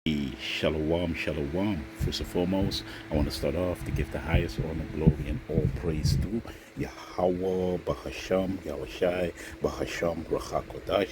Shalom, shalom. First and foremost, I want to start off to give the highest honor, glory, and all praise to Yahweh, Bahasham, Yahushai, Bahasham, Rachakodash.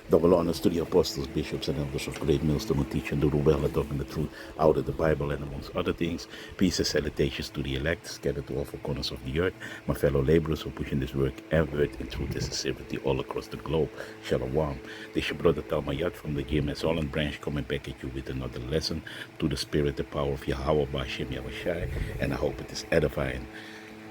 Double honors to the apostles, bishops, and elders of great millstone who teach and do the well and talking the truth out of the Bible and amongst other things. Peace and salutations to the elect, scattered to all four corners of the earth. My fellow laborers who are pushing this work and word in truth and sincerity all across the globe. Shalom. This is your brother Talmayat from the GMS Holland branch coming back at you with another lesson to the spirit, the power of Yahweh, Bashem, Yahushai, and I hope it is edifying.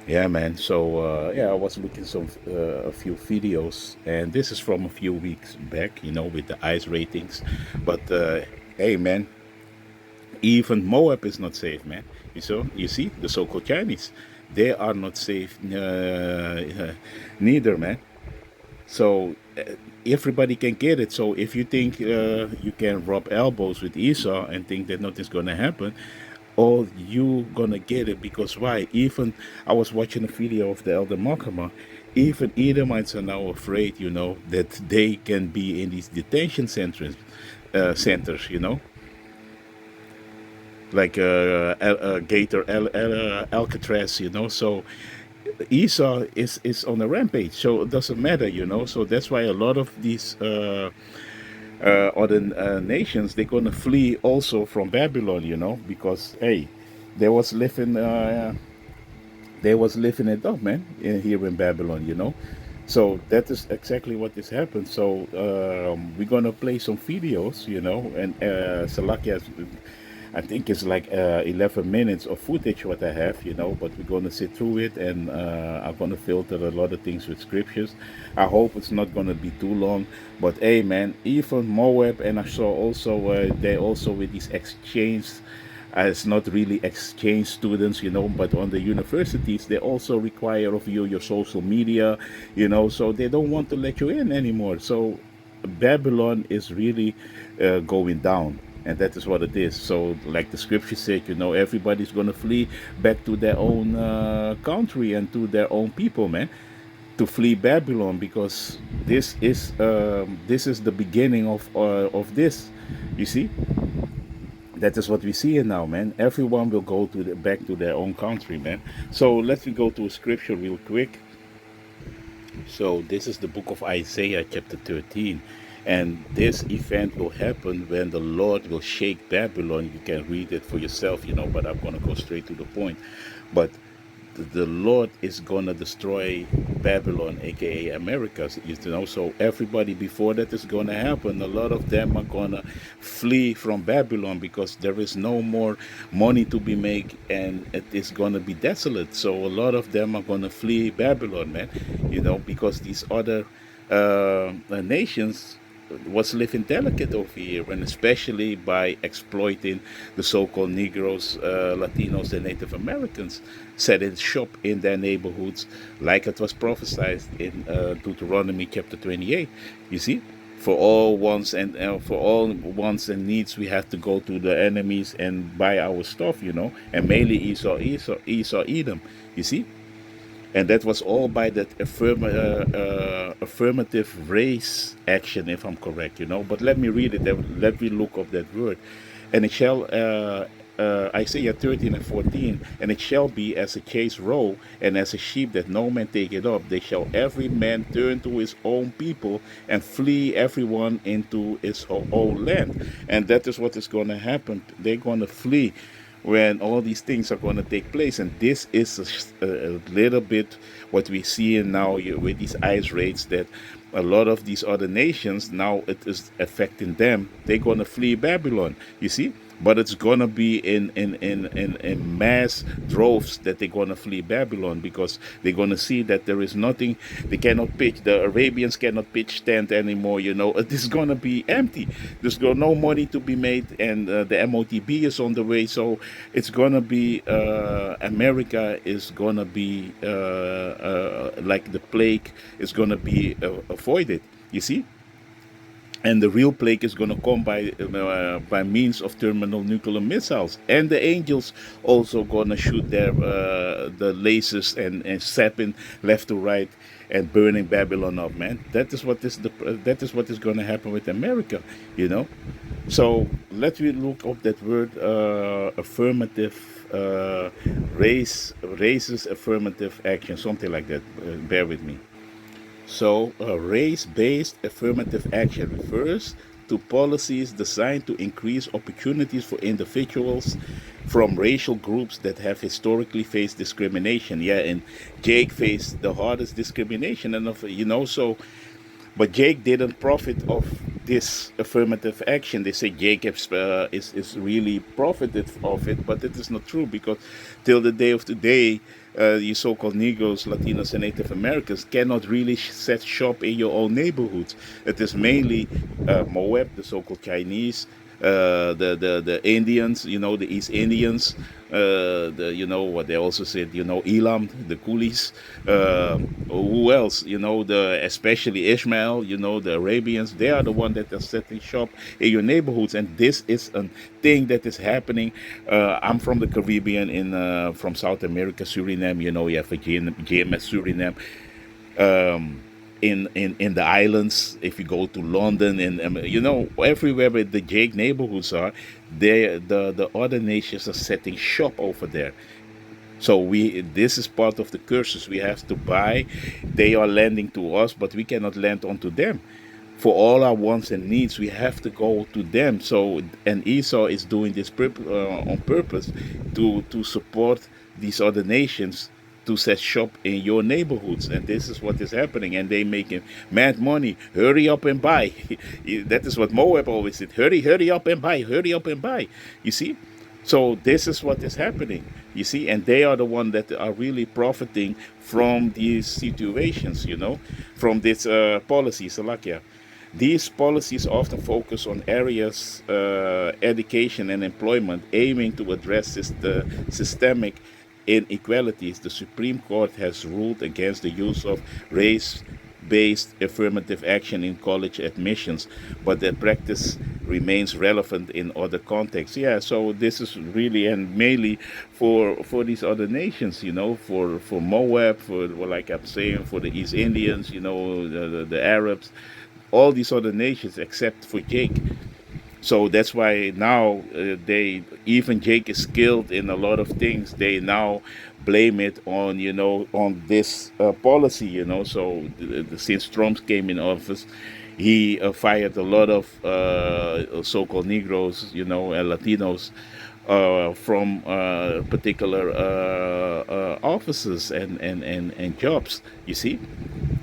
Yeah, man. So I was looking some a few videos, and this is from a few weeks back, with the ice ratings. But hey, man, even Moab is not safe, man. You see, the so-called Chinese, they are not safe neither, man. So everybody can get it. So if you think you can rub elbows with Esau and think that nothing's gonna happen, or you gonna get it, because why? Even I was watching a video of the elder Makama. Even Edomites are now afraid, that they can be in these detention centers, like Gator, Alcatraz, So Esau is on a rampage, so it doesn't matter. So that's why a lot of these other nations, they're gonna flee also from Babylon, because hey, they was living it up, man, here in Babylon. So that is exactly what has happened. So we're gonna play some videos, and Salakia, I think it's like 11 minutes of footage what I have, but we're going to sit through it, and I'm going to filter a lot of things with scriptures. I hope it's not going to be too long, but hey, man, even Moab, and I saw also they also with these exchange, it's not really exchange students, but on the universities, they also require of you your social media, so they don't want to let you in anymore. So Babylon is really going down. And that is what it is. So, like the scripture said, everybody's going to flee back to their own country and to their own people, man, to flee Babylon, because this is the beginning of this. You see, that is what we see now, man. Everyone will go back to their own country, man. So let's go to a scripture real quick. So this is the book of Isaiah chapter 13. And this event will happen when the Lord will shake Babylon. You can read it for yourself, but I'm going to go straight to the point. But the Lord is going to destroy Babylon, aka America. So everybody before that is going to happen. A lot of them are going to flee from Babylon because there is no more money to be made, and it is going to be desolate. So a lot of them are going to flee Babylon, man, because these other nations was living delicate over here, and especially by exploiting the so-called Negroes, Latinos, and Native Americans, setting shop in their neighborhoods, like it was prophesied in Deuteronomy chapter 28. You see, for all wants and needs, we have to go to the enemies and buy our stuff, and mainly Esau, Edom. You see. And that was all by that affirmative race action, if I'm correct. But let me read it. Let me look up that word. And it shall, Isaiah 13 and 14, and it shall be as a chased roe, and as a sheep that no man take it up. They shall every man turn to his own people, and flee everyone into his own land. And that is what is going to happen. They're going to flee when all these things are going to take place. And this is a little bit what we see now with these ice raids, that a lot of these other nations, now it is affecting them. They're going to flee Babylon, you see. But it's going to be in mass droves that they're going to flee Babylon, because they're going to see that there is nothing. They cannot pitch. The Arabians cannot pitch tent anymore. It is going to be empty. There's no money to be made, and the MOTB is on the way. So it's going to be, America is going to be like the plague is going to be avoided. You see? And the real plague is going to come by means of terminal nuclear missiles. And the angels also going to shoot their the lasers and sapping left to right and burning Babylon up, man. That is what is going to happen with America, you know. So let me look up that word affirmative raises affirmative action, something like that. Bear with me. So, race based affirmative action refers to policies designed to increase opportunities for individuals from racial groups that have historically faced discrimination. Yeah, and Jake faced the hardest discrimination, and so but Jake didn't profit of this affirmative action. They say Jake is really profited of it, but it is not true because till the day of today, you so-called Negroes, Latinos, and Native Americans cannot really set shop in your own neighborhoods. It is mainly Moab, the so-called Chinese, the Indians, the East Indians, what they also said, Elam, the coolies, who else, the especially Ishmael, the Arabians, they are the one that are setting shop in your neighborhoods, and this is a thing that is happening. I'm from the Caribbean, from South America, Suriname. You have a GMS Suriname. In the islands, if you go to London and everywhere where the Jake neighborhoods are, the other nations are setting shop over there. So this is part of the curses we have to buy. They are lending to us, but we cannot lend onto them. For all our wants and needs, we have to go to them. So, and Esau is doing this on purpose to support these other nations to set shop in your neighborhoods, and this is what is happening. And they making mad money. Hurry up and buy. That is what Moab always said. Hurry up and buy. Hurry up and buy. You see. So this is what is happening, you see, and they are the one that are really profiting from these situations, from this policies. Salakia. These policies often focus on areas, education and employment, aiming to address the systemic inequalities. The Supreme Court has ruled against the use of race based affirmative action in college admissions, but the practice remains relevant in other contexts. Yeah, so this is really and mainly for these other nations, for Moab, for, well, like I'm saying, for the East Indians, the Arabs, all these other nations except for Jake. So that's why now even Jake is skilled in a lot of things. They now blame it on this policy. So since Trump came in office, he fired a lot of so-called Negroes, and Latinos from particular offices and jobs. You see,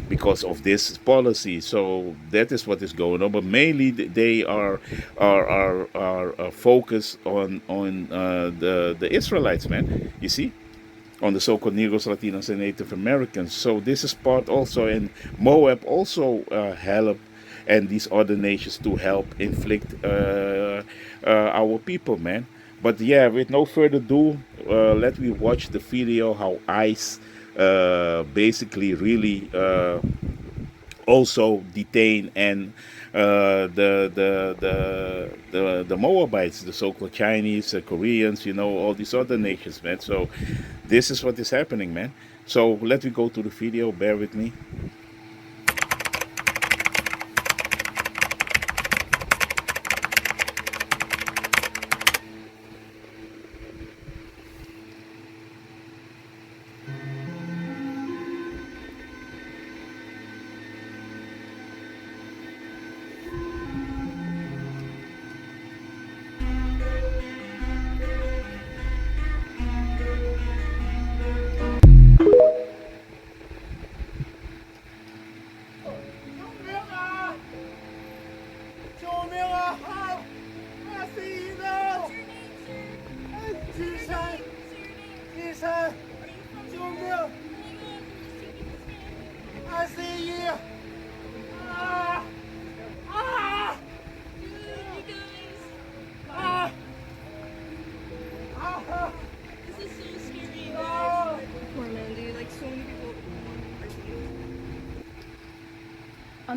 because of this policy. So that is what is going on. But mainly they are focused on the Israelites, man. You see, on the so-called Negroes, Latinos, and Native Americans. So this is part also, and Moab also help, and these other nations to help inflict our people, man. But yeah, with no further ado, let me watch the video how ICE basically really also detain and the Moabites, the so-called Chinese, Koreans, all these other nations, man. So this is what is happening, man. So let me go to the video. Bear with me.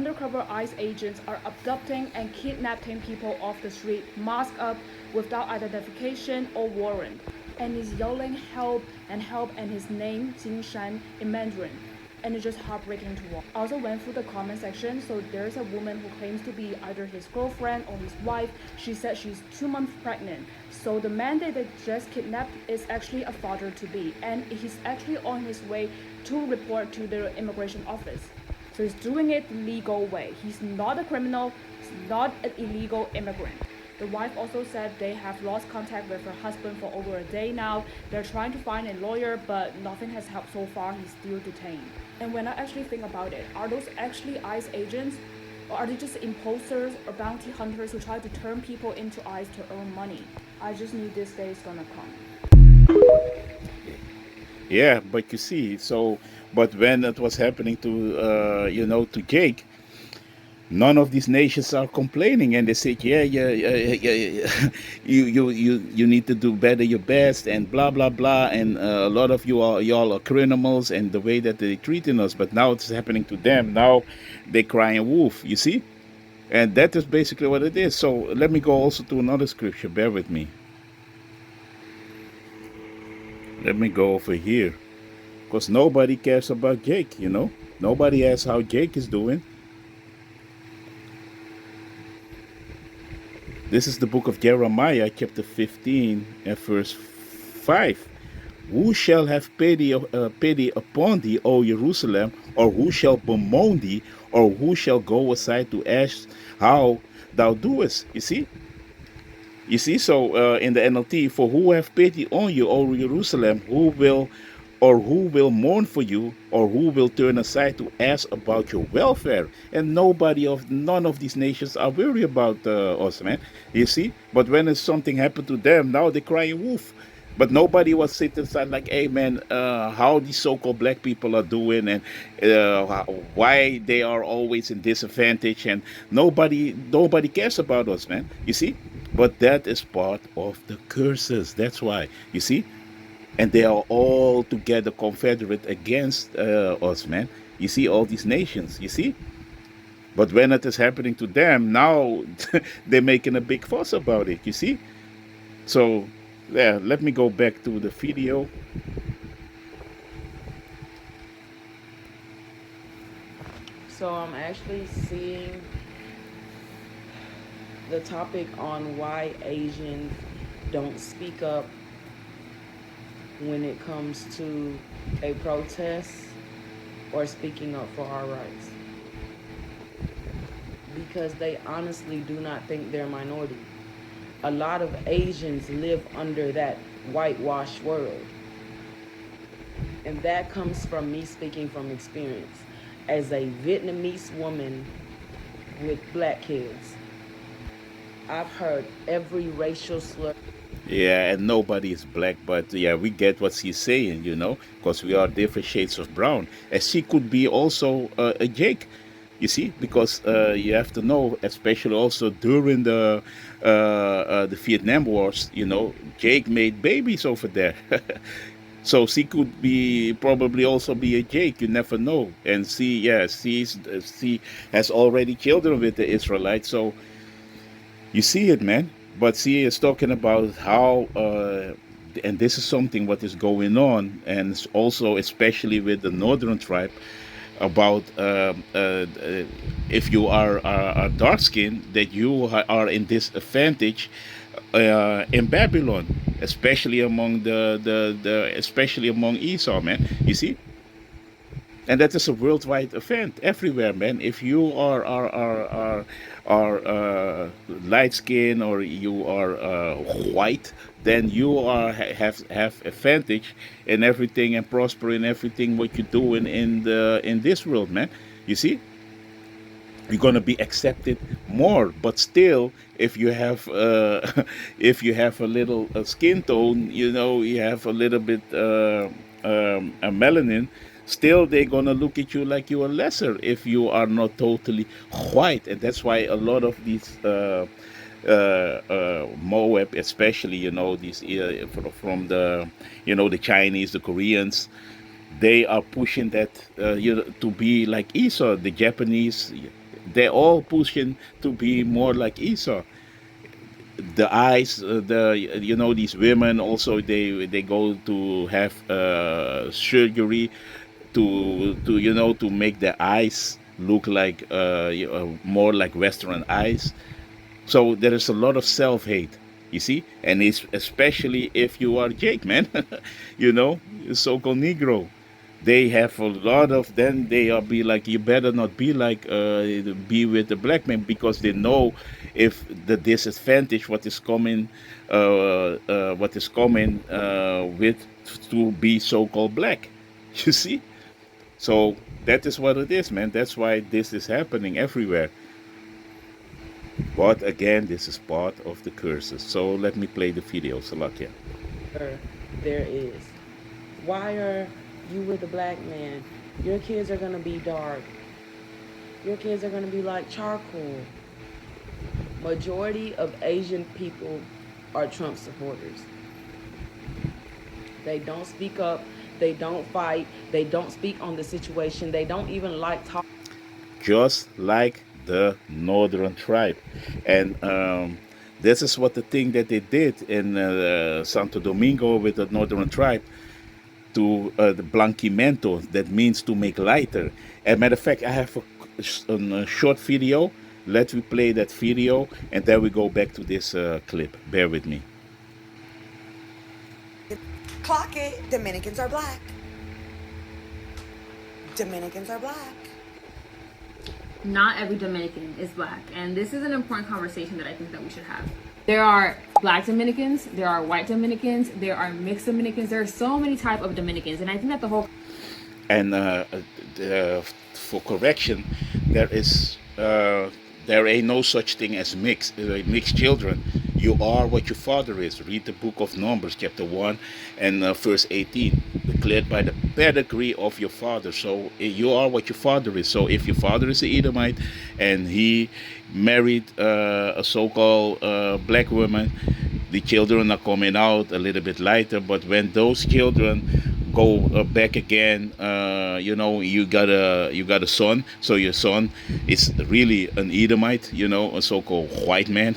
undercover ICE agents are abducting and kidnapping people off the street, masked up, without identification or warrant, and he's yelling help and his name Jing Shan in Mandarin, and it's just heartbreaking to watch. I also went through the comment section. So there's a woman who claims to be either his girlfriend or his wife. She said she's 2 months pregnant. So the man that they just kidnapped is actually a father to be, and he's actually on his way to report to the immigration office. So he's doing it the legal way. He's not a criminal, he's not an illegal immigrant. The wife also said they have lost contact with her husband for over a day now. They're trying to find a lawyer, but nothing has helped so far. He's still detained. And when I actually think about it, are those actually ICE agents? Or are they just imposters or bounty hunters who try to turn people into ICE to earn money? I just knew this day is gonna come. Yeah, but you see, so but when it was happening to to Jake, none of these nations are complaining, and they said, yeah, you need to do better, your best, and blah blah blah, and a lot of y'all are criminals, and the way that they're treating us. But now it's happening to them. Now they crying wolf. You see, and that is basically what it is. So let me go also to another scripture. Bear with me. Let me go over here, because nobody cares about Jake. Nobody asks how Jake is doing. This is the book of Jeremiah, chapter 15, and verse 5. Who shall have pity upon thee, O Jerusalem, or who shall bemoan thee, or who shall go aside to ask how thou doest? You see, so in the NLT, for who have pity on you, O Jerusalem, who will mourn for you, or who will turn aside to ask about your welfare? And none of these nations are worried about us, man. You see, but when something happened to them, now they're crying wolf. But nobody was sitting aside like, hey man, how these so-called black people are doing, and why they are always in disadvantage, and nobody cares about us, man. You see, but that is part of the curses. That's why, you see, and they are all together confederate against us, man. You see, all these nations. You see, but when it is happening to them now, they're making a big fuss about it. You see, so yeah, let me go back to the video. So I'm actually seeing the topic on why Asians don't speak up when it comes to a protest or speaking up for our rights. Because they honestly do not think they're a minority. A lot of Asians live under that whitewashed world. And that comes from me speaking from experience. As a Vietnamese woman with black kids, I've heard every racial slur. Yeah, and nobody is black, but yeah, we get what she's saying, because we are different shades of brown. And she could be also a Jake, you see, because you have to know, especially also during the Vietnam Wars, Jake made babies over there. So she could be probably also be a Jake. You never know. And she has already children with the Israelites. So you see it, man. But she is talking about how, and this is something what is going on, and also especially with the northern tribe, about if you are dark skinned, that you are in disadvantage in Babylon, especially among especially among Esau, man. You see, and that is a worldwide event everywhere, man. If you are light skin, or you are white, then you have advantage in everything and prosper in everything what you do in this world, man. You see, you're gonna be accepted more. But still, if you have if you have a little skin tone, you have a little bit a melanin, still they're gonna look at you like you are lesser if you are not totally white. And that's why a lot of these Moab, especially, these from the Chinese, the Koreans, they are pushing that to be like Esau, the Japanese. they're all pushing to be more like Esau. The eyes, these women also, they go to have surgery to to make their eyes look like more like Western eyes. So there is a lot of self hate, you see, and it's especially if you are Jake, man, so-called Negro. They have a lot of, then they are be like, you better not be like be with the black man, because they know if the disadvantage what is coming with to be so-called black. You see, so that is what it is, man. That's why this is happening everywhere. But again, this is part of the curses. So let me play the video, Salakia. There is. Why are you with a black man? Your kids are going to be dark. Your kids are going to be like charcoal. Majority of Asian people are Trump supporters. They don't speak up. They don't fight. They don't speak on the situation. They don't even like talk. Just like the northern tribe. And this is what the thing that they did in Santo Domingo with the northern tribe to the blanquimento, that means to make lighter. As a matter of fact, I have a short video. Let me play that video, and then we go back to this clip. Bear with me. Clock it. Dominicans are black. Dominicans are black. Not every Dominican is black, and this is an important conversation that I think that we should have. There are black Dominicans, there are white Dominicans, there are mixed Dominicans. There are so many type of Dominicans, and I think that the whole And for correction, there ain't no such thing as mixed children. You are what your father is. Read the book of Numbers, chapter 1 and verse 18. Declared by the pedigree of your father. So you are what your father is. So if your father is an Edomite and he married a so-called black woman, the children are coming out a little bit lighter. But when those children go back again, you got a son, so your son is really an Edomite, a so-called white man,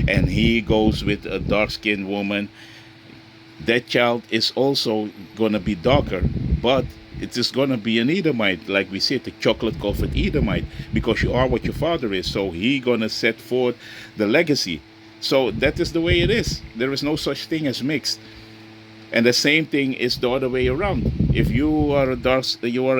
and he goes with a dark-skinned woman. That child is also gonna be darker, but it is gonna be an Edomite, like we said, the chocolate-covered Edomite, because you are what your father is. So he gonna set forth the legacy. So that is the way it is. There is no such thing as mixed. And the same thing is the other way around. If you are an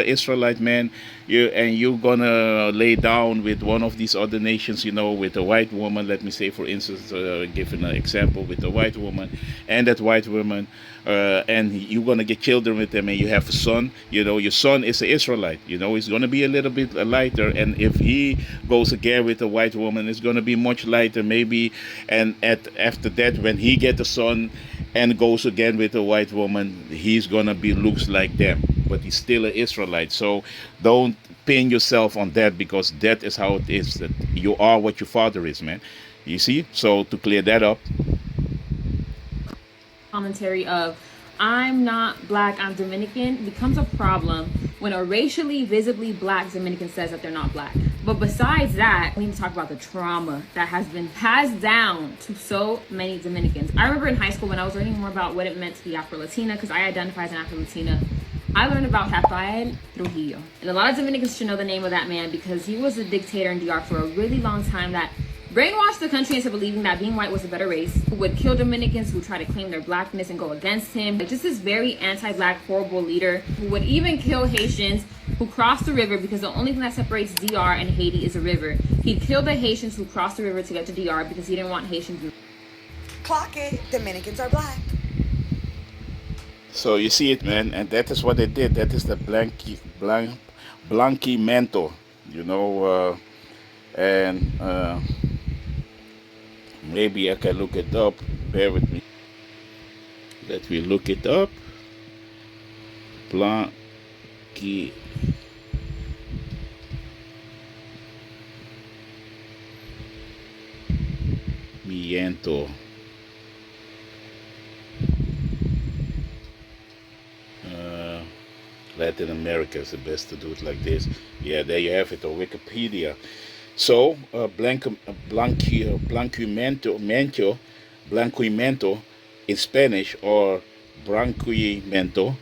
Israelite man, you're gonna lay down with one of these other nations, with a white woman. Let me say, for instance, giving an example with a white woman, and that white woman, and you're gonna get children with them, and you have a son. Your son is an Israelite. He's gonna be a little bit lighter, and if he goes again with a white woman, it's gonna be much lighter, maybe. And after that, when he get a son and goes again with a white woman, he's gonna be looks like them, but he's still an Israelite. So don't pin yourself on that, because that is how it is. That you are what your father is, man. You see? So to clear that up. commentary of I'm not black, I'm Dominican becomes a problem when a racially visibly black Dominican says that they're not black. But besides that, we need to talk about the trauma that has been passed down to so many Dominicans. I remember in high school when I was learning more about what it meant to be Afro-Latina, because I identify as an Afro-Latina, I learned about Rafael Trujillo. And a lot of Dominicans should know the name of that man because he was a dictator in DR for a really long time that brainwashed the country into believing that being white was a better race, who would kill Dominicans who try to claim their blackness and go against him. Just this very anti-black, horrible leader who would even kill Haitians who crossed the river, because the only thing that separates DR and Haiti is a river. He'd kill the Haitians who crossed the river to get to DR because he didn't want Haitians. Clock it. Dominicans are black. So you see it, man, and that is what they did. That is the blanquimento, and maybe I can look it up. Bear with me. Let me look it up. Blanquimiento. Latin America is the best to do it like this. Yeah, there you have it on Wikipedia. So, blanquimiento in Spanish, or branquimento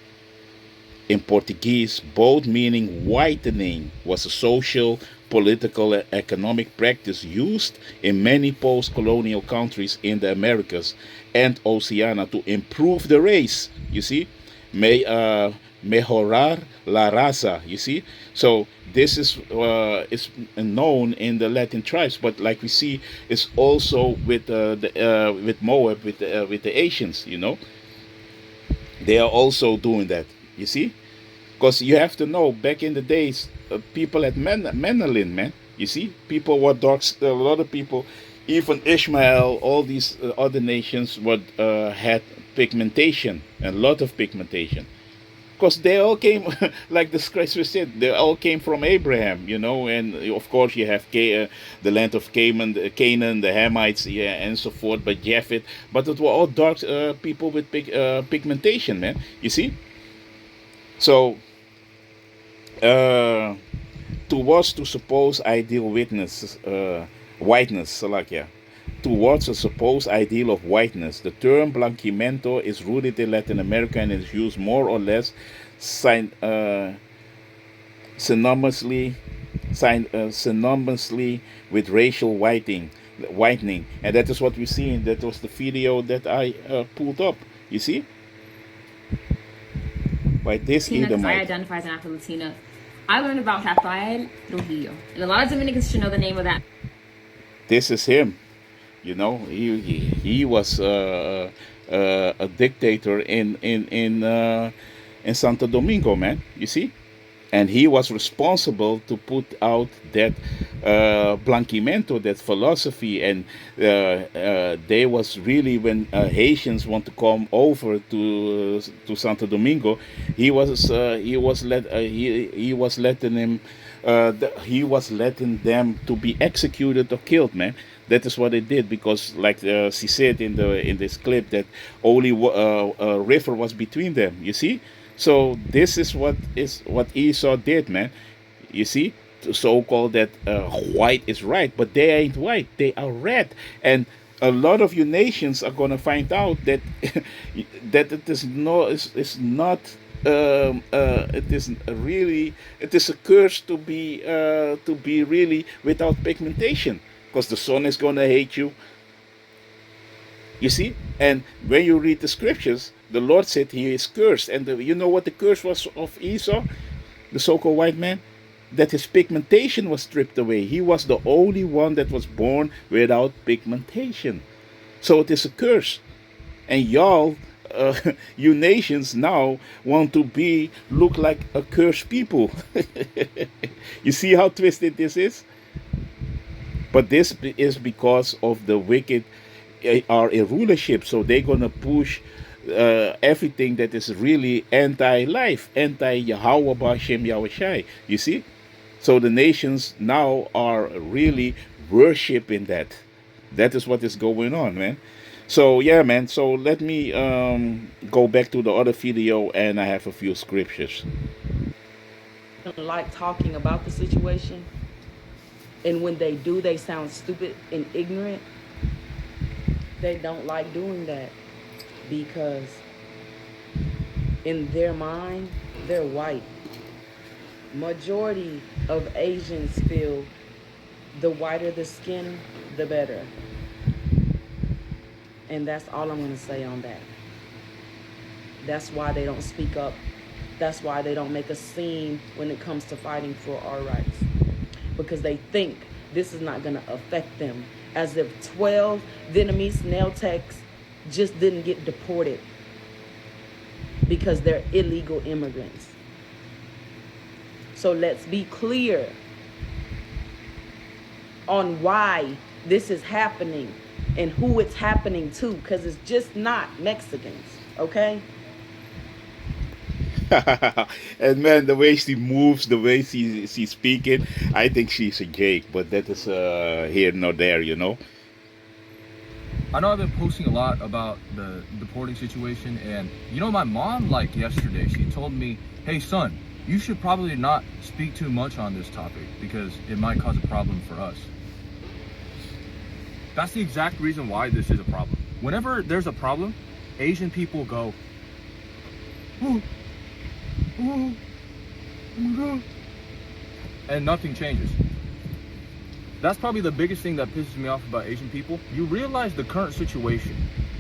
in Portuguese, both meaning whitening, was a social, political, and economic practice used in many post colonial countries in the Americas and Oceania to improve the race. You see? Mejorar la raza. You see? So, this is known in the Latin tribes, but like we see, it's also with Moab, with the Asians. They are also doing that. You see? Because you have to know, back in the days, people had melanin, man. You see, people were dark. A lot of people, even Ishmael, all these other nations, had pigmentation, a lot of pigmentation. Because they all came, like the scripture said, they all came from Abraham, and of course you have the land of Canaan, the Hamites, yeah, and so forth, but Japheth, but it were all dark people with pigmentation, man. You see, so uh, towards to suppose ideal whiteness, Salakia. Towards a supposed ideal of whiteness, the term blanquimento is rooted in Latin America and is used more or less synonymously, synonymously with racial whitening, and that is what we see. And that was the video that I pulled up. You see, by this Latina because I Edomite. identify as an Afro-Latina. I learned about Rafael Trujillo. And a lot of Dominicans should know the name of that. This is him. He was a dictator in Santo Domingo, man. You see, and he was responsible to put out that blanquimento, that philosophy, and they was really, when Haitians want to come over to Santo Domingo, he was letting them to be executed or killed, man. That is what they did, because, like she said in this clip, that only a river was between them. You see, so this is what Esau did, man. You see, so called that white is right, but they ain't white; they are red, and a lot of you nations are gonna find out that that it is no, it's not. It is a curse to be really without pigmentation, because the sun is gonna hate you. You see, and when you read the scriptures, the Lord said he is cursed, and you know what the curse was of Esau, the so-called white man, that his pigmentation was stripped away. He was the only one that was born without pigmentation, so it is a curse. And y'all, you nations now want to look like a cursed people. You see how twisted this is? But this is because of the wicked are in rulership, so they're gonna push everything that is really anti-life, anti-Yahweh Bashem Yahushai. You see, so the nations now are really worshiping that. That is what is going on, man. So yeah, man. So let me go back to the other video, and I have a few scriptures. Don't like talking about the situation, and when they do, they sound stupid and ignorant. They don't like doing that because in their mind, they're white. Majority of Asians feel the whiter the skin, the better. And that's all I'm going to say on that. That's why they don't speak up. That's why they don't make a scene when it comes to fighting for our rights. Because they think this is not going to affect them. As if 12 Vietnamese nail techs just didn't get deported because they're illegal immigrants. So let's be clear on why this is happening and who it's happening to, because it's just not Mexicans, okay? And man, the way she moves, the way she's speaking, I think she's a Jake, but that is here nor there, you know. I know I've been posting a lot about the deporting situation, and my mom, like yesterday, she told me, hey son, you should probably not speak too much on this topic because it might cause a problem for us. That's the exact reason why this is a problem. Whenever there's a problem, Asian people go, oh, oh, oh my God, and nothing changes. That's probably the biggest thing that pisses me off about Asian people. You realize the current situation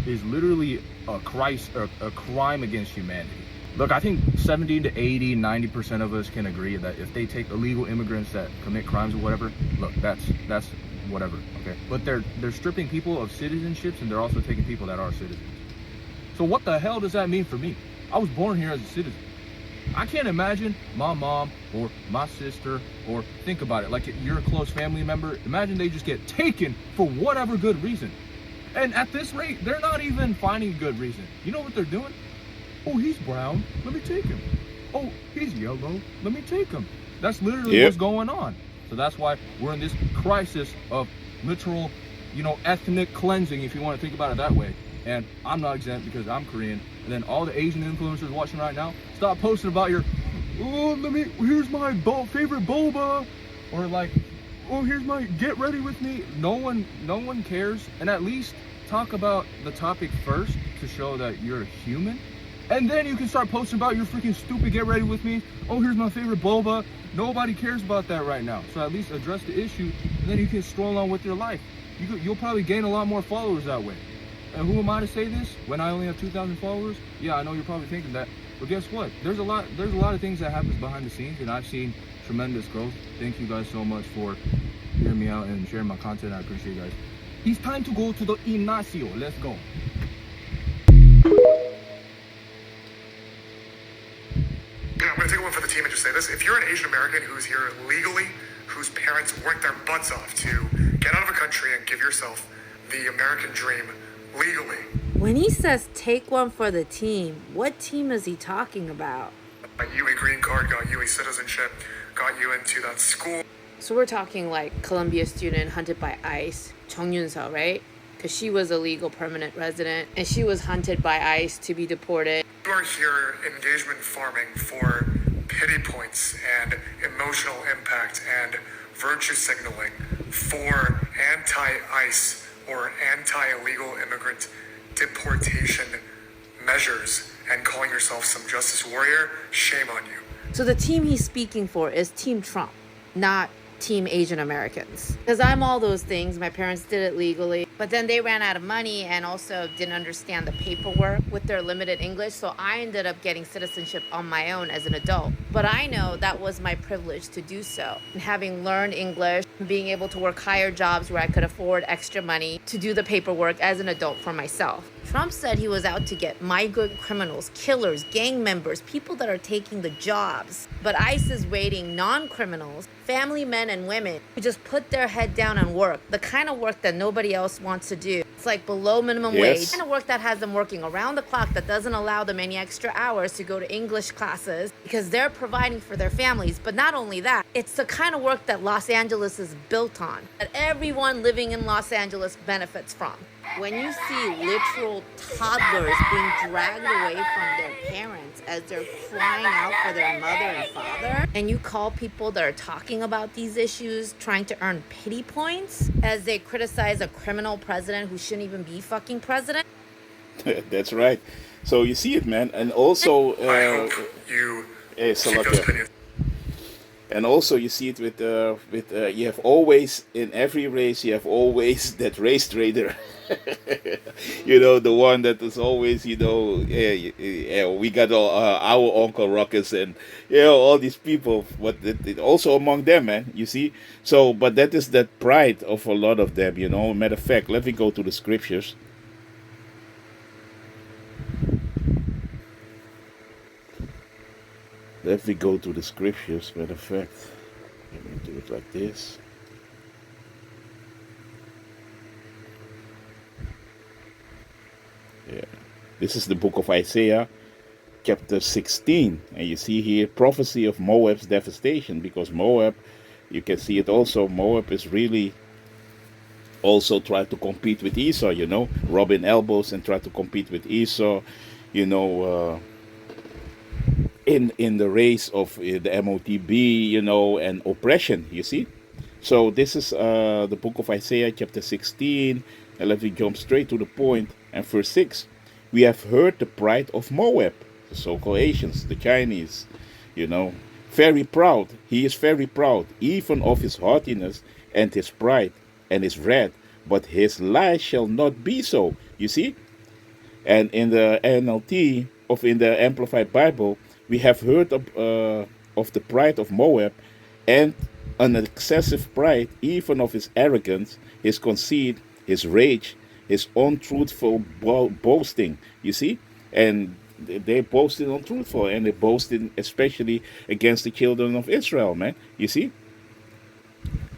is literally a crime against humanity. Look, I think 70 to 80, 90% of us can agree that if they take illegal immigrants that commit crimes or whatever, look, that's whatever, okay? But they're stripping people of citizenships, and they're also taking people that are citizens. So what the hell does that mean for me? I was born here as a citizen. I can't imagine my mom or my sister, or think about it, like you're a close family member, imagine they just get taken for whatever good reason. And at this rate, they're not even finding a good reason. You know what they're doing? Oh, he's brown, let me take him. Oh, he's yellow, let me take him. That's literally what's going on. So that's why we're in this crisis of literal, ethnic cleansing, if you want to think about it that way. And I'm not exempt because I'm Korean. And then all the Asian influencers watching right now, stop posting about your, here's my favorite boba, or like, oh, here's my get ready with me. No one cares. And at least talk about the topic first to show that you're a human. And then you can start posting about your freaking stupid get ready with me. Oh, here's my favorite boba. Nobody cares about that right now. So at least address the issue, and then you can stroll on with your life. You'll probably gain a lot more followers that way. And who am I to say this when I only have 2,000 followers? Yeah, I know you're probably thinking that. But guess what? There's a lot of things that happens behind the scenes, and I've seen tremendous growth. Thank you guys so much for hearing me out and sharing my content. I appreciate you guys. It's time to go to the Ignacio. Let's go. I'm going to take one for the team and just say this. If you're an Asian American who's here legally, whose parents worked their butts off to get out of a country and give yourself the American dream legally. When he says take one for the team, what team is he talking about? Got you a green card, got you a citizenship, got you into that school. So we're talking like Columbia student hunted by ICE, Chung Yun-seo, right? Because she was a legal permanent resident and she was hunted by ICE to be deported. You are here engagement farming for pity points and emotional impact and virtue signaling for anti-ICE or anti-illegal immigrant deportation measures and calling yourself some justice warrior. Shame on you. So the team he's speaking for is Team Trump, not Team Asian Americans. Because I'm all those things. My parents did it legally, but then they ran out of money and also didn't understand the paperwork with their limited English. So I ended up getting citizenship on my own as an adult. But I know that was my privilege to do so. And having learned English, being able to work higher jobs where I could afford extra money to do the paperwork as an adult for myself. Trump said he was out to get migrant criminals, killers, gang members, people that are taking the jobs. But ICE is raiding non-criminals, family men and women who just put their head down and work. The kind of work that nobody else wants to do. It's like below minimum wage. The kind of work that has them working around the clock, that doesn't allow them any extra hours to go to English classes because they're providing for their families. But not only that, it's the kind of work that Los Angeles is built on, that everyone living in Los Angeles benefits from. When you see literal toddlers being dragged away from their parents as they're crying out for their mother and father, and you call people that are talking about these issues trying to earn pity points as they criticize a criminal president who shouldn't even be fucking president. That's right. So you see it, man. And also, I hope you keep those opinions. And also you see it with you have always, in every race, you have always that race trader. The one that is always, we got our Uncle Ruckus and, all these people, but also among them, man, you see. So, but that is that pride of a lot of them, Matter of fact, let me go to the scriptures. Let me go to the scriptures, matter of fact. Let me do it like this. Yeah. This is the book of Isaiah, chapter 16. And you see here prophecy of Moab's devastation, because Moab, you can see it also, Moab is really also try to compete with Esau, rubbing elbows and try to compete with Esau, in the race of the MOTB, and oppression. You see, so this is the book of Isaiah, chapter 16, and let me jump straight to the point. And verse 6, we have heard the pride of Moab, the so-called Asians, the Chinese, you know, very proud. He is very proud, even of his haughtiness and his pride and his wrath. But his lies shall not be so. You see, and in the NLT of in the Amplified Bible, we have heard of the pride of Moab, and an excessive pride, even of his arrogance, his conceit, his rage, his untruthful boasting. You see, and they boasted untruthful, and they boasted especially against the children of Israel, man. You see,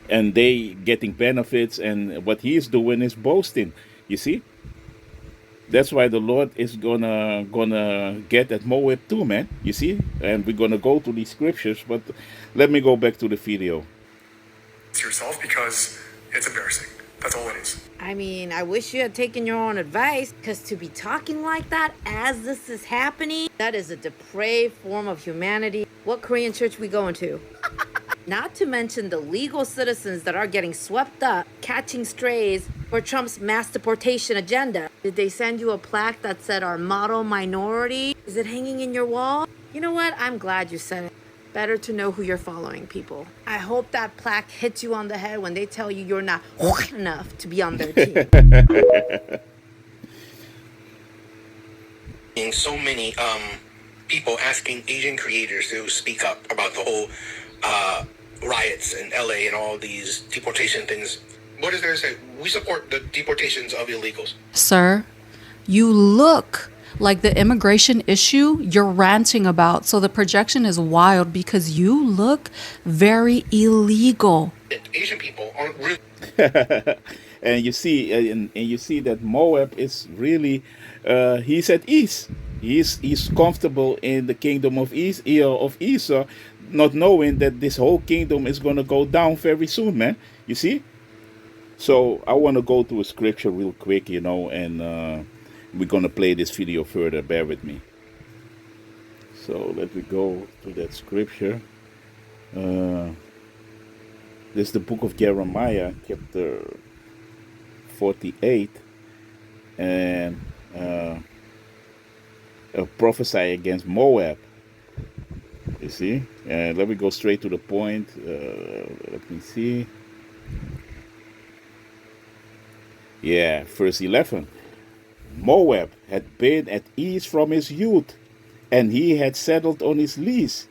and they getting benefits, and what he is doing is boasting. You see, that's why the Lord is gonna get at Moab too, man. You see, and we're gonna go to these scriptures, but let me go back to the video. To yourself because it's embarrassing. That's all it is. I mean, I wish you had taken your own advice, because to be talking like that as this is happening, that is a depraved form of humanity. What Korean church we going to? Not to mention the legal citizens that are getting swept up, catching strays for Trump's mass deportation agenda. Did they send you a plaque that said our model minority? Is it hanging in your wall? You know what? I'm glad you said it. Better to know who you're following, people. I hope that plaque hits you on the head when they tell you you're not enough to be on their team. So many people asking Asian creators to speak up about the whole riots in LA and all these deportation things. What is there to say? We support the deportations of illegals. Sir, you look like the immigration issue you're ranting about. So the projection is wild because you look very illegal. Asian people aren't really. And you see, and you see that Moab is really, he's at ease. He's comfortable in the kingdom of Esau, not knowing that this whole kingdom is going to go down very soon, man. You see? So I want to go to a scripture real quick, and we're going to play this video further. Bear with me. So let me go to that scripture. This is the book of Jeremiah, chapter 48, and prophesy against Moab. You see? And let me go straight to the point. Let me see. Yeah, verse 11. Moab had been at ease from his youth, and he had settled on his lease,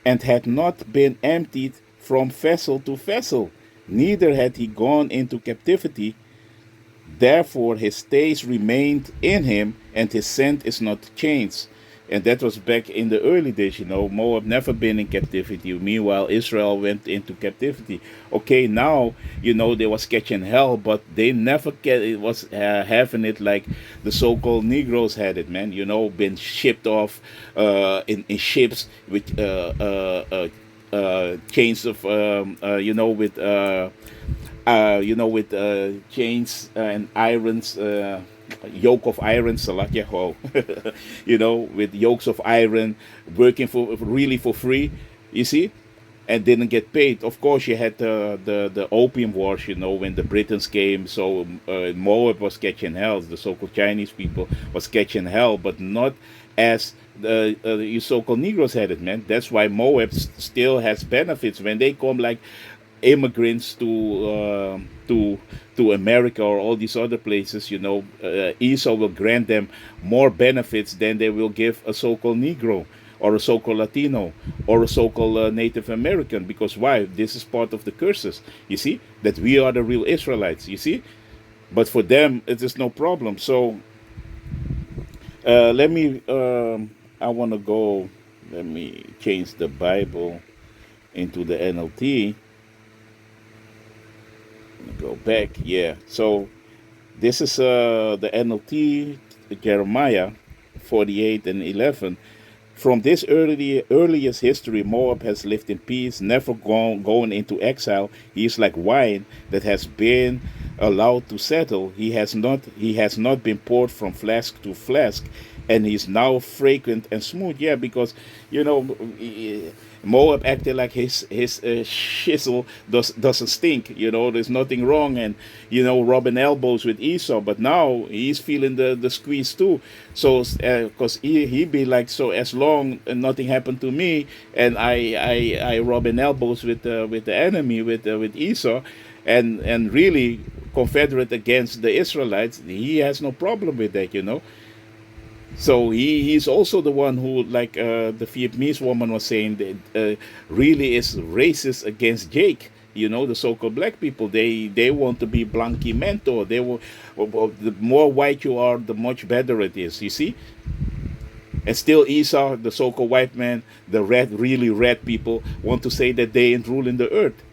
and had not been emptied from vessel to vessel, neither had he gone into captivity. Therefore his days remained in him, and his scent is not changed. And that was back in the early days, Moab never been in captivity. Meanwhile, Israel went into captivity. Okay, now, they was catching hell, but they never was having it like the so-called Negroes had it, man. Been shipped off in ships with chains of, with chains and irons, yoke of iron, salakyaho, with yokes of iron, working for free, you see, and didn't get paid. Of course, you had the opium wars, when the Britons came. So Moab was catching hell. The so-called Chinese people was catching hell, but not as the so-called Negroes had it, man. That's why Moab still has benefits when they come like immigrants to America or all these other places. Esau will grant them more benefits than they will give a so-called Negro or a so-called Latino or a so-called Native American. Because why? This is part of the curses. You see that we are the real Israelites. You see, but for them it is no problem. So let me. I want to go. Let me change the Bible into the NLT. Go back, yeah. So this is the NLT, Jeremiah 48 and 11. From this earliest history, Moab has lived in peace, never going into exile. He is like wine that has been allowed to settle. He has not been poured from flask to flask. and he's now fragrant and smooth. Yeah, because you know Moab acted like his shizzle doesn't stink. You know, there's nothing wrong, and rubbing elbows with Esau. But now he's feeling the squeeze too. So because he be like, so as long nothing happened to me, and I rubbing elbows with the enemy with Esau, and really confederate against the Israelites, he has no problem with that. So he's also the one who, like the Vietnamese woman was saying, that, really is racist against Jake. The so-called black people. They want to be blanqui mentor. They will. Well, the more white you are, the much better it is. You see. And still Esau, the so-called white man, the really red people, want to say that they ain't ruling the earth.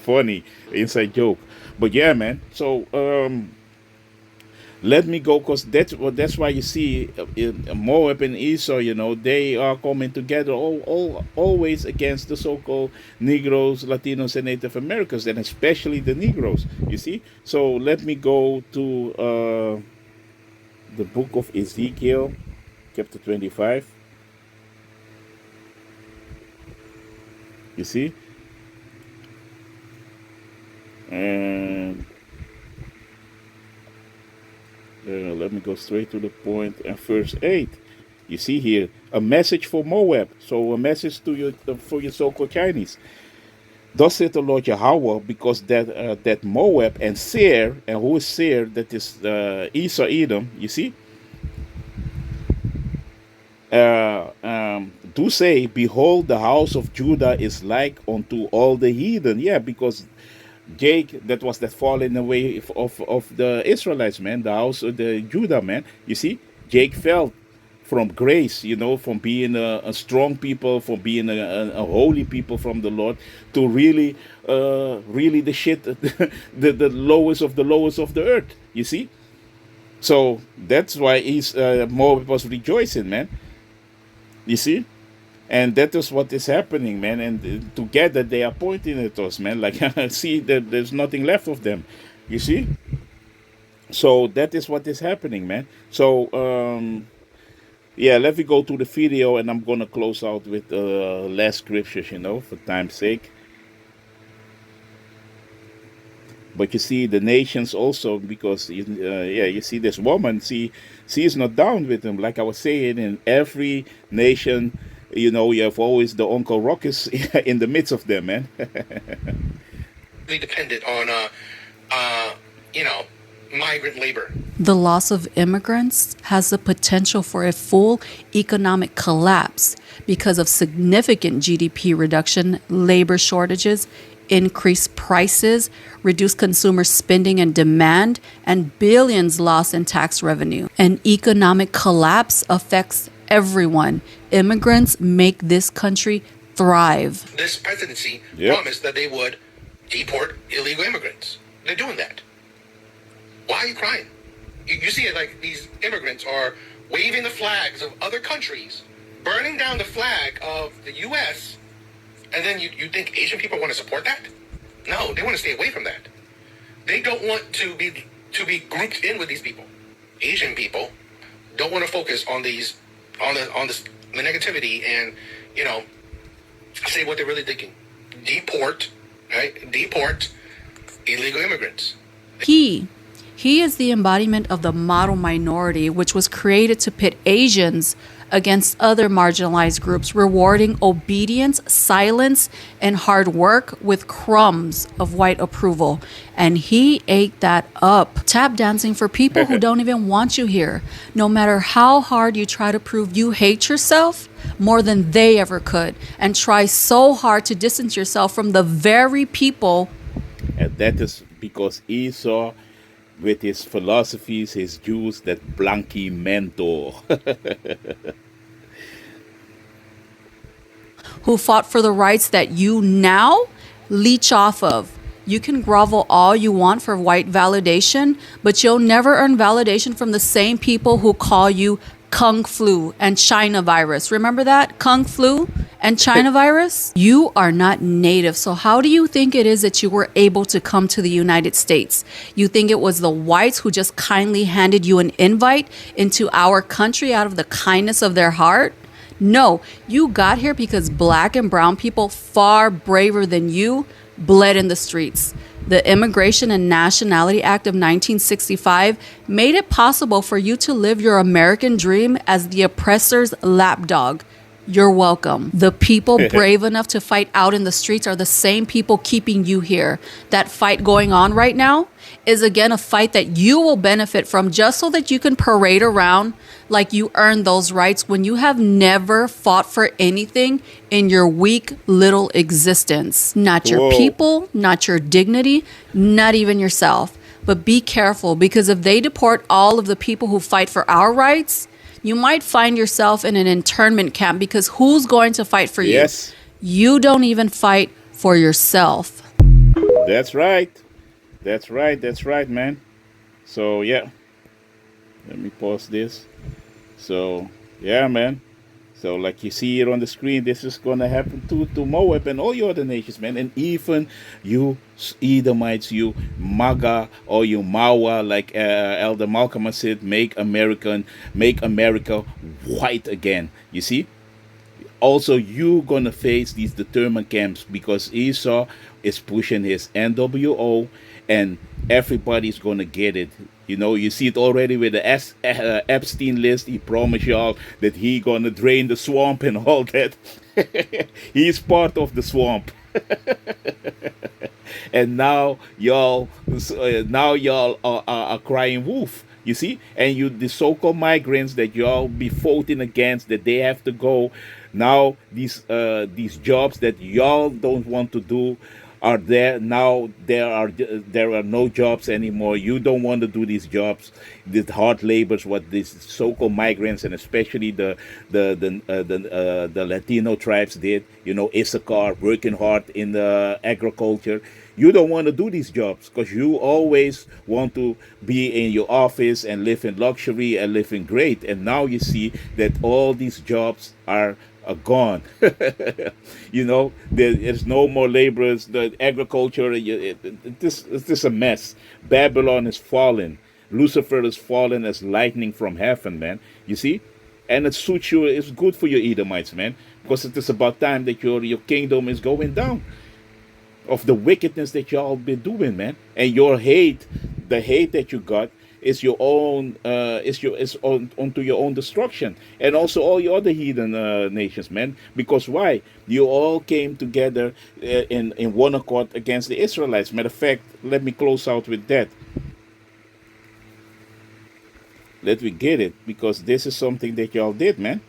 Funny inside joke. But yeah, man. So let me go, because that's why you see Moab and Esau, they are coming together always against the so-called Negroes, Latinos, and Native Americans, and especially the Negroes, you see. So let me go to the book of Ezekiel, chapter 25. You see? And let me go straight to the point. And verse 8. You see here, a message for Moab. So a message to for your so-called Chinese. Thus saith the Lord Yahweh, because that Moab and Seir, and who is Seir? That is Esau, Edom, you see? Do say, behold, the house of Judah is like unto all the heathen. Yeah, because Jake, that was that falling away of the Israelites, man, the house of the Judah, man. You see, Jake fell from grace, from being a strong people, from being a holy people from the Lord, to really the shit, the lowest of the lowest of the earth. You see, so that's why Moab was rejoicing, man. You see. And that is what is happening, man. And together they are pointing at us, man. Like, see, there's nothing left of them. You see? So that is what is happening, man. So, yeah, let me go to the video, and I'm going to close out with last scriptures, for time's sake. But you see, the nations also, because, you see this woman, she is not down with them. Like I was saying, in every nation, you have always the Uncle Ruckus in the midst of them, man. Really dependent on, migrant labor. The loss of immigrants has the potential for a full economic collapse because of significant GDP reduction, labor shortages, increased prices, reduced consumer spending and demand, and billions lost in tax revenue. An economic collapse affects everyone. Immigrants make this country thrive. This presidency promised that they would deport illegal immigrants. They're doing that. Why are you crying? You see it like these immigrants are waving the flags of other countries, burning down the flag of the U.S., and then you think Asian people want to support that? No, they want to stay away from that. They don't want to be grouped in with these people. Asian people don't want to focus on the negativity and say what they're really thinking. Deport, right? Deport illegal immigrants. He is the embodiment of the model minority, which was created to pit Asians against other marginalized groups, rewarding obedience, silence, and hard work with crumbs of white approval. And he ate that up. Tap dancing for people who don't even want you here. No matter how hard you try to prove you hate yourself more than they ever could, and try so hard to distance yourself from the very people. And that is because Esau, with his philosophies, his Jews, that blanqui mentor. Who fought for the rights that you now leech off of. You can grovel all you want for white validation, but you'll never earn validation from the same people who call you Kung Flu and China virus. Remember that? Kung Flu And China virus, you are not native. So how do you think it is that you were able to come to the United States? You think it was the whites who just kindly handed you an invite into our country out of the kindness of their heart? No, you got here because black and brown people, far braver than you, bled in the streets. The Immigration and Nationality Act of 1965 made it possible for you to live your American dream as the oppressor's lapdog. You're welcome. The people brave enough to fight out in the streets are the same people keeping you here. That fight going on right now is again a fight that you will benefit from just so that you can parade around like you earned those rights when you have never fought for anything in your weak little existence. Not your Whoa. people, not your dignity, not even yourself. But be careful, because if they deport all of the people who fight for our rights, you might find yourself in an internment camp, because who's going to fight for you? Yes. You don't even fight for yourself. That's right. That's right. That's right, man. So, yeah. Let me pause this. So, yeah, man. So, like you see it on the screen, this is going to happen to Moab and all your other nations, man. And even you Edomites, you MAGA or you Mawa, like Elder Malcolm said, make America white again. You see? Also, you're going to face these determined camps, because Esau is pushing his NWO, and everybody's going to get it. You know, you see it already with the Epstein list. He promised y'all that he going to drain the swamp and all that. He's part of the swamp. And now y'all are crying wolf. You see, and you, the so-called migrants that y'all be voting against, that they have to go. Now these jobs that y'all don't want to do are there. Now there are no jobs anymore. You don't want to do these jobs, these hard labors, what these so-called migrants and especially the Latino tribes did. You know, Issachar, working hard in the agriculture. You don't want to do these jobs because you always want to be in your office and live in luxury and live in great. And now you see that all these jobs are gone. You know, there's no more laborers. The agriculture, it's just a mess. Babylon is fallen. Lucifer is fallen as lightning from heaven, man. You see? And it suits you. It's good for your Edomites, man, because it is about time that your kingdom is going down of the wickedness that y'all been doing, man. And your hate, the hate that you got, is your own, onto your own destruction, and also all your other heathen nations, man. Because why? You all came together in one accord against the Israelites. Matter of fact, let me close out with that. Let me get it, because this is something that y'all did, man.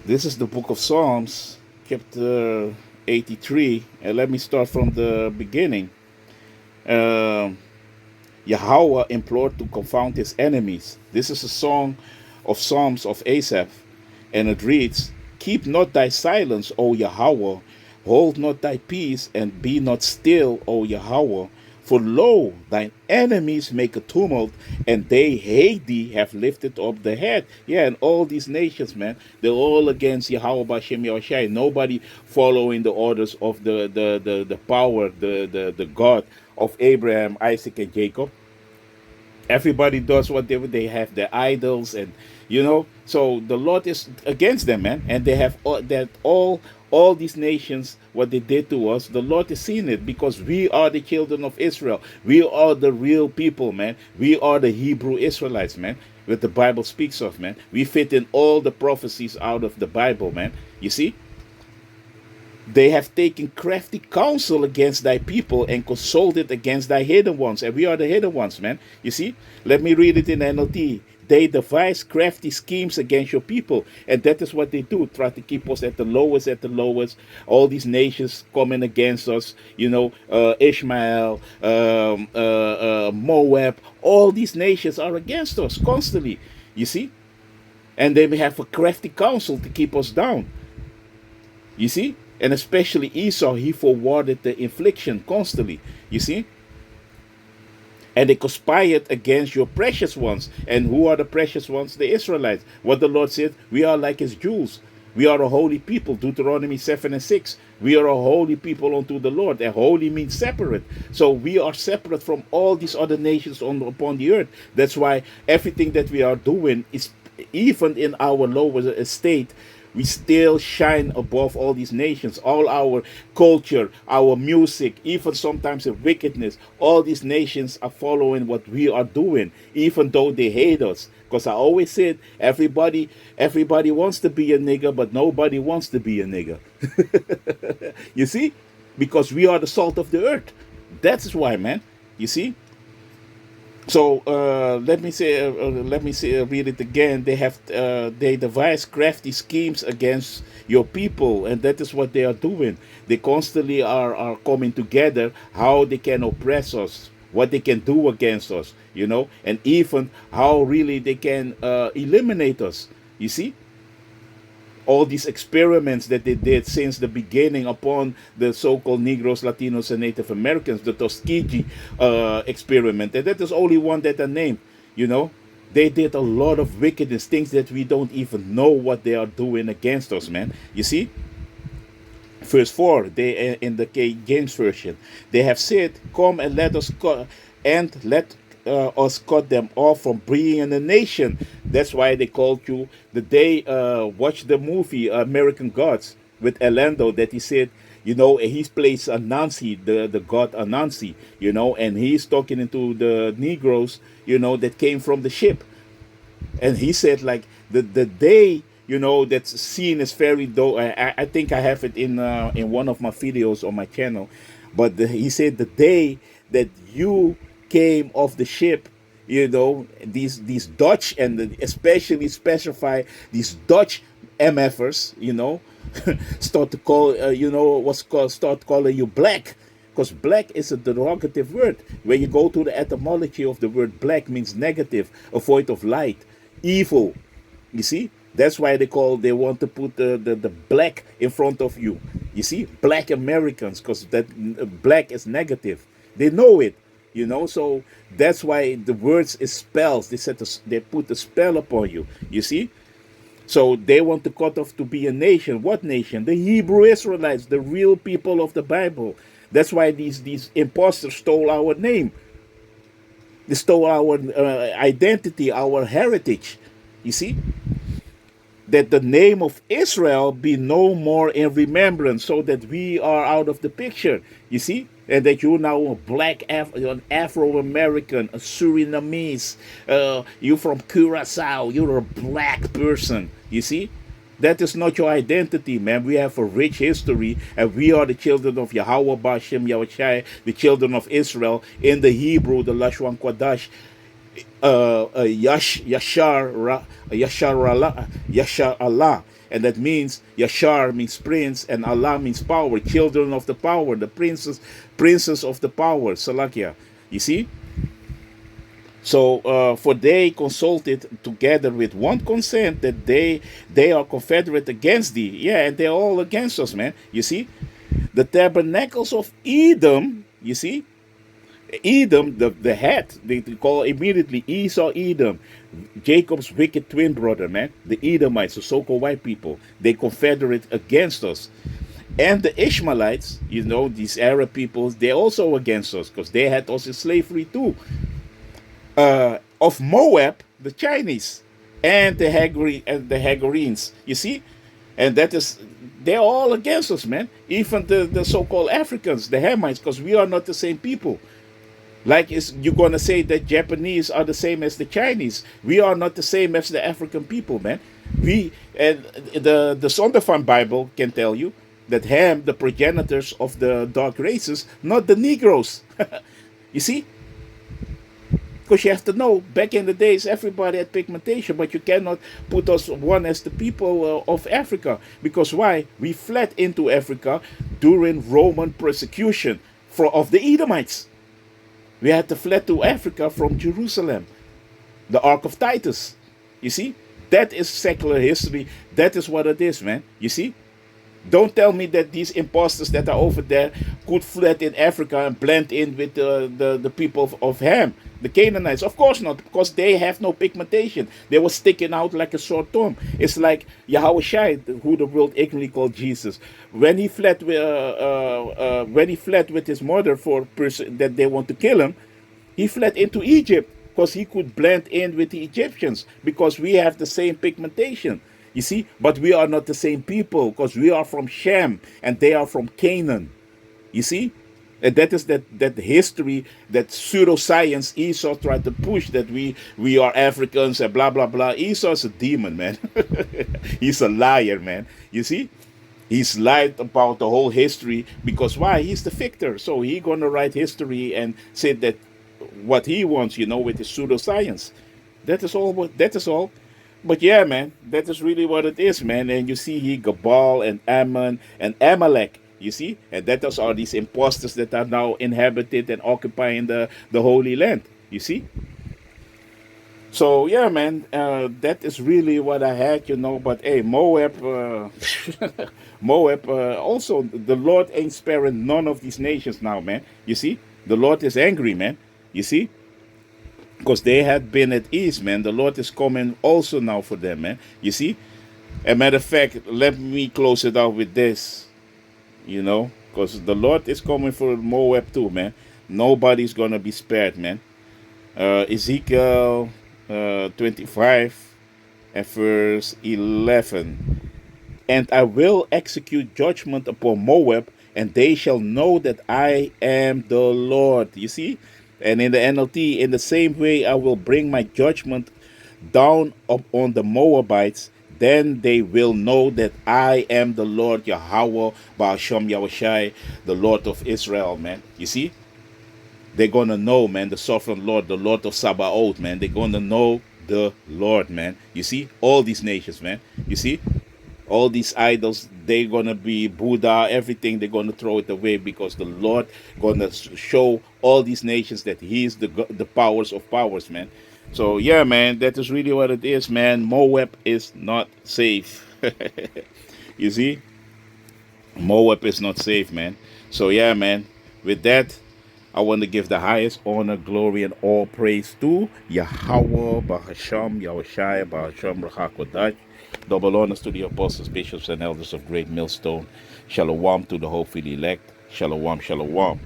This is the book of Psalms, chapter 83, and let me start from the beginning. Yahweh implored to confound his enemies. This is a song of Psalms of Asaph, and it reads, "Keep not thy silence, O Yahweh, hold not thy peace, and be not still, O Yahweh. For lo, thine enemies make a tumult, and they hate thee, have lifted up the head." Yeah, and all these nations, man, they're all against Yahweh Bashem Yahushai. Nobody following the orders of the power, the God of Abraham, Isaac, and Jacob. Everybody does what they have their idols, and you know, so the Lord is against them, man. And they have all these nations, what they did to us, the Lord is seeing it, because we are the children of Israel. We are the real people, man. We are the Hebrew Israelites, man, that the Bible speaks of, man. We fit in all the prophecies out of the Bible, man. You see? They have taken crafty counsel against thy people and consulted against thy hidden ones. And we are the hidden ones, man. You see? Let me read it in NLT. They devise crafty schemes against your people. And that is what they do. Try to keep us at the lowest. All these nations coming against us. You know, Ishmael, Moab. All these nations are against us constantly. You see? And they have a crafty counsel to keep us down. You see? And especially Esau, he forwarded the infliction constantly. You see? And they conspired against your precious ones. And who are the precious ones? The Israelites. What the Lord said, we are like his jewels. We are a holy people, Deuteronomy 7 and 6. We are a holy people unto the Lord. And holy means separate. So we are separate from all these other nations upon the earth. That's why everything that we are doing is, even in our lower estate, we still shine above all these nations. All our culture, our music, even sometimes the wickedness, all these nations are following what we are doing, even though they hate us. Because I always said, everybody wants to be a nigger, but nobody wants to be a nigger. You see? Because we are the salt of the earth. That's why, man. You see? So read it again. They devise crafty schemes against your people, and that is what they are doing. They constantly are coming together, how they can oppress us, what they can do against us, and even how really they can eliminate us. You see? All these experiments that they did since the beginning upon the so-called Negroes, Latinos, and Native Americans, the Tuskegee experiment, and that is only one that I named. They did a lot of wickedness, things that we don't even know what they are doing against us, man. You see? Verse 4, they in the King James Version, they have said, "Come and let us us cut them off from being in a nation." That's why they called you the day watch the movie American Gods with Orlando, that he said, he plays Anansi, the god Anansi, and he's talking into the Negroes, that came from the ship. And he said, like, the day, that's seen as very, though I think I have it in one of my videos on my channel, but he said the day that you came off the ship, these Dutch, and especially specify these Dutch MFers, start to call, start calling you black, because black is a derogative word. When you go to the etymology of the word black, means negative, a void of light, evil. You see, that's why they want to put the black in front of you. You see, black Americans, because that black is negative. They know it. So that's why the words is spells. They put a spell upon you. You see? So they want to cut off to be a nation. What nation? The Hebrew Israelites, the real people of the Bible. That's why these imposters stole our name. They stole our identity, our heritage. You see? That the name of Israel be no more in remembrance, so that we are out of the picture. You see? And that you're now a black an Afro-American, a Surinamese, you're from Curacao, you're a black person. You see? That is not your identity, man. We have a rich history, and we are the children of Yahweh Bashem Yahushai, the children of Israel. In the Hebrew, the Lashon Kodash, Yashar Allah, and that means Yashar means prince, and Allah means power, children of the power, the princess of the power, Salakia. You see? So for they consulted together with one consent that they are confederate against thee. Yeah, and they're all against us, man. You see? The tabernacles of Edom, you see? Edom, the head, they call immediately Esau, Edom, Jacob's wicked twin brother, man. The Edomites, the so-called white people, they confederate against us. And the Ishmaelites, these Arab peoples, they're also against us, because they had us in slavery too. Of Moab, the Chinese, and the Hagarenes, you see? And they're all against us, man. Even the so-called Africans, the Hamites, because we are not the same people. Like, you're going to say that Japanese are the same as the Chinese. We are not the same as the African people, man. And the Sondervan Bible can tell you that Ham, the progenitors of the dark races, not the Negroes. You see? Because you have to know, back in the days, everybody had pigmentation, but you cannot put us one as the people of Africa. Because why? We fled into Africa during Roman persecution of the Edomites. We had to flee to Africa from Jerusalem, the Ark of Titus. You see? That is secular history. That is what it is, man. You see? Don't tell me that these imposters that are over there could flee in Africa and blend in with the people of Ham, the Canaanites. Of course not, because they have no pigmentation. They were sticking out like a sore thumb. It's like Yahweh Shai, who the world ignorantly called Jesus, when he fled with his mother for person that they want to kill him. He fled into Egypt because he could blend in with the Egyptians because we have the same pigmentation. You see, but we are not the same people because we are from Shem and they are from Canaan. You see? And that is that history, that pseudoscience Esau tried to push, that we are Africans and blah blah blah. Esau is a demon, man. He's a liar, man. You see? He's lied about the whole history because why? He's the victor. So he gonna write history and say that what he wants, with his pseudoscience. That is all. That is all. But yeah, man, that is really what it is, man. And you see, he Gabal and Ammon and Amalek. You see, and that is all these imposters that are now inhabited and occupying the Holy Land. You see. So yeah, man, that is really what I had, But hey, Moab, Moab. Also, the Lord ain't sparing none of these nations now, man. You see, the Lord is angry, man. You see, because they had been at ease, man. The Lord is coming also now for them, man. You see. As a matter of fact, let me close it out with this, because the Lord is coming for Moab too, man. Nobody's gonna be spared, man. Ezekiel 25 and verse 11. And I will execute judgment upon Moab, and they shall know that I am the Lord. You see? And in the NLT, in the same way, I will bring my judgment down on the Moabites. Then they will know that I am the Lord Yahweh, Ba'ashem Yahushai, the Lord of Israel, man. You see? They're going to know, man, the sovereign Lord, the Lord of Sabaoth, man. They're going to know the Lord, man. You see? All these nations, man. You see? All these idols, they're going to be Buddha, everything, they're going to throw it away because the Lord going to show all these nations that he is the powers of powers, man. So, yeah, man, that is really what it is, man. Moab is not safe. You see? Moab is not safe, man. So, yeah, man, with that, I want to give the highest honor, glory, and all praise to Yahweh, Bahasham, Yahushai, Bahasham, Rahakodash. Double honors to the apostles, bishops, and elders of Great Millstone. Shalom to the hopefully elect. Shalom, shalom.